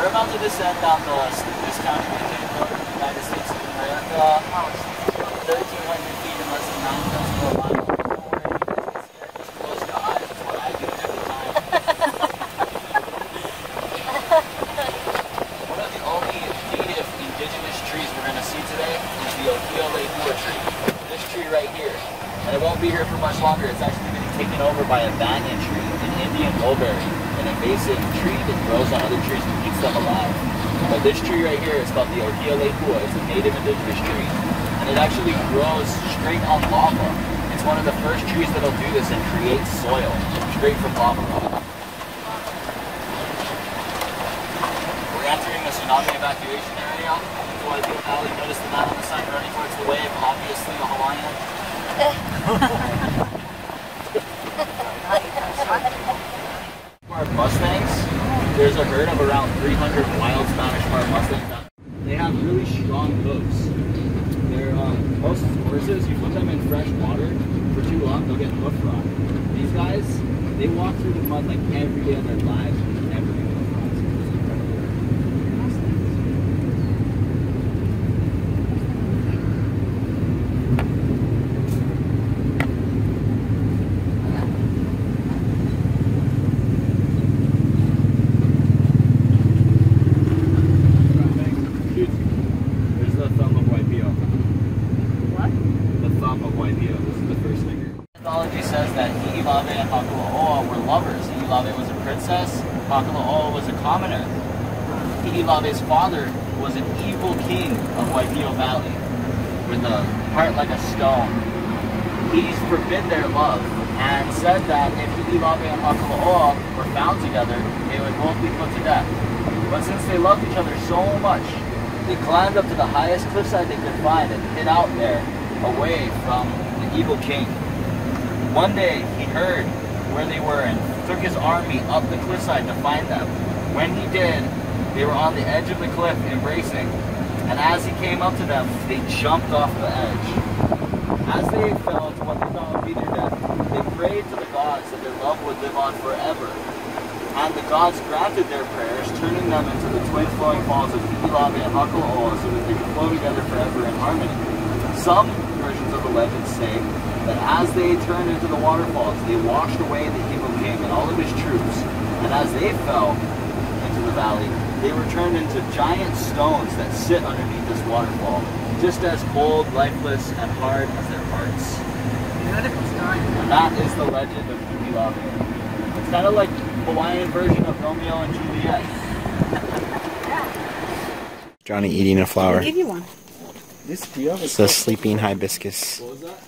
We're about to descend down the steepest county maintained road in the United States of America. 1,300 feet in less than 9 tenths of a mile. Just close your eyes. That's what I do every time. One of the only native indigenous trees we're going to see today is the Waipio tree. This tree right here. And it won't be here for much longer. It's actually getting taken over by a banyan tree, an Indian mulberry, an invasive tree that grows on other trees and keeps them alive. But this tree right here is called the Waipio. It's a native indigenous tree. And it actually grows straight on lava. It's one of the first trees that'll do this and create soil straight from lava rock. We're entering the tsunami evacuation area. So Waipio Valley, notice the man on the side running towards the wave, obviously a Hawaiian. Mustangs. There's a herd of around 300 wild Spanish Farm Mustangs. They have really strong hooves. They're most horses, you put them in fresh water for too long, they'll get hoof rot. These guys, they walk through the mud like every day of their lives and never get hoof rot. Mythology says that Hi'ilawe and Hakulo'oa were lovers. Hi'ilawe was a princess, Hakulo'oa was a commoner. Hi'ilawe's father was an evil king of Waipio Valley, with a heart like a stone. He forbid their love, and said that if Hi'ilawe and Hakulo'oa were found together, they would both be put to death. But since they loved each other so much, they climbed up to the highest cliffside they could find and hid out there, away from the evil king. One day, he heard where they were and took his army up the cliffside to find them. When he did, they were on the edge of the cliff embracing, and as he came up to them, they jumped off the edge. As they fell to what they thought would be their death, they prayed to the gods that their love would live on forever. And the gods granted their prayers, turning them into the twin flowing falls of Hi'ilawe and Hakulo'oa so that they could flow together forever in harmony. Some versions of the legend say that as they turned into the waterfalls, they washed away the evil king and all of his troops, and as they fell into the valley, they were turned into giant stones that sit underneath this waterfall, just as cold, lifeless, and hard as their hearts. And that is the legend of Hi'ilawe. It's kind of like Hawaiian version of Romeo and Juliet. Johnny eating a flower. I'll give you one. It's a sleeping hibiscus. What was that?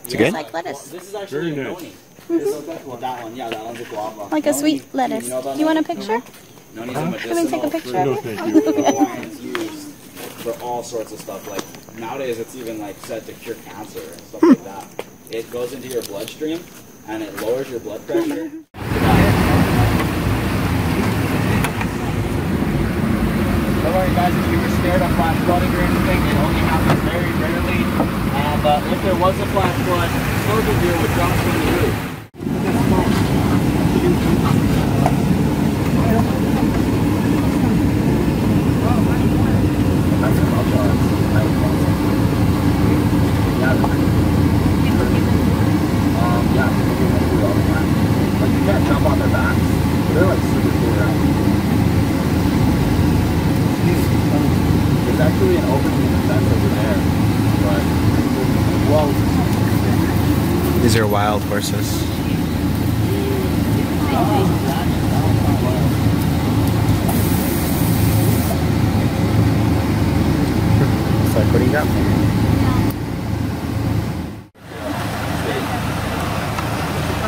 Is it good? Like lettuce. This is actually a Joni. Well, that one, yeah, that one's a guava. Like a sweet lettuce. Do you want a picture? Noni's a medicinal Let me take a picture of fruit it. that Hawaiians use for all sorts of stuff. Like nowadays, it's even like said to cure cancer and stuff like that. It goes into your bloodstream and it lowers your blood pressure. Don't worry guys, if you were scared of flash flooding or anything, it only happens very rarely. And if there was a flash flood, soldier deer would drop from the roof. Like you can't jump on their backs. They're like super cool around. There's actually an opening in the fence over there, but well. These are wild horses. It's like, what do you got for me?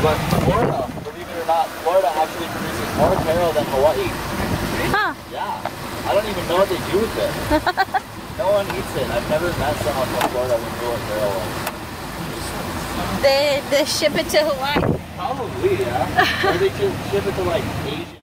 But Florida, believe it or not, Florida actually produces more apparel than Hawaii. Huh. Yeah. I don't even know what they do with it. No one eats it. I've never met someone from Florida who knew what apparel was. They ship it to Hawaii. Probably, yeah. Or they should ship it to like Asia.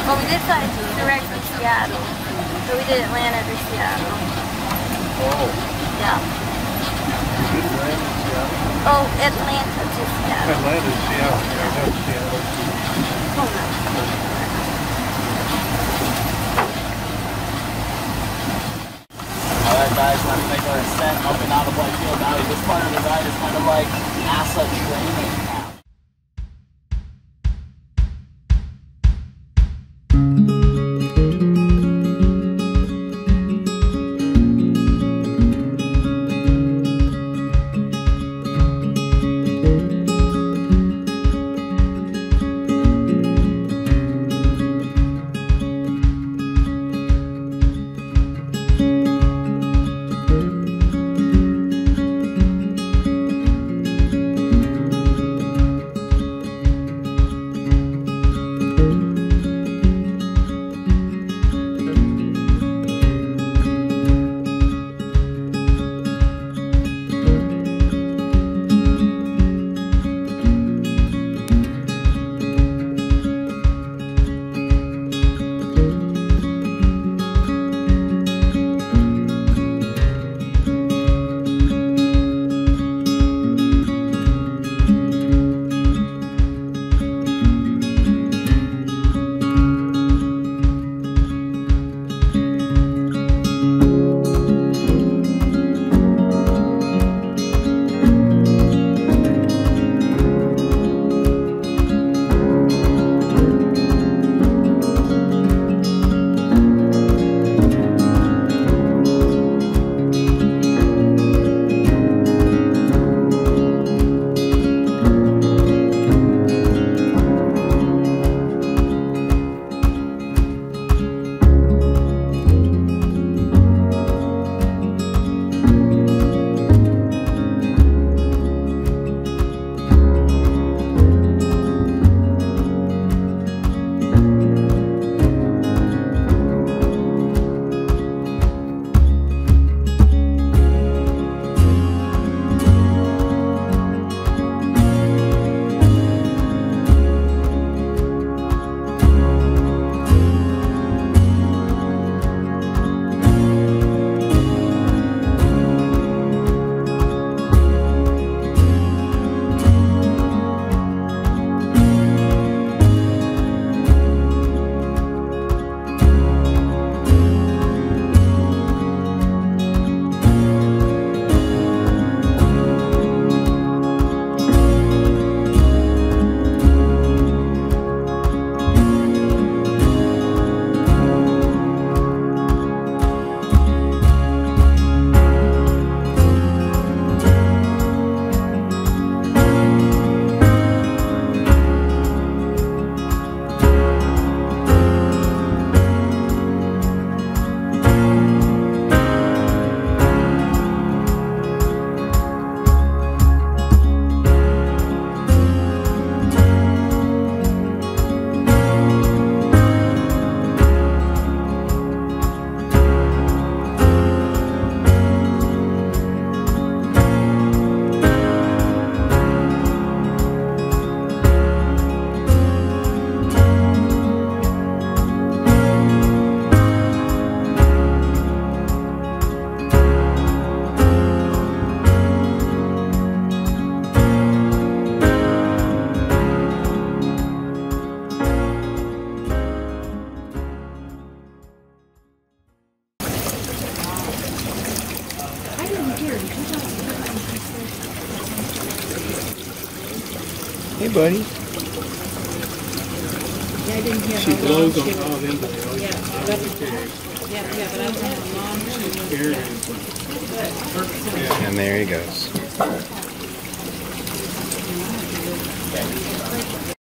Well, we did fly direct from Seattle, but we did Atlanta to Seattle. Oh. Yeah. You did land in Seattle? Oh, Atlanta to Seattle. Atlanta to Seattle. Yeah, I know Seattle. Oh, no. Alright guys, time to make our ascent up and out of Waipio Valley. This part of the ride is kind of like NASA training camp. Hey, buddy. Yeah, I didn't hear She how blows long on she all was. them, but they always Yeah, have that's the pig. yeah, but I don't know how long she was. Scared. Good. And there he goes.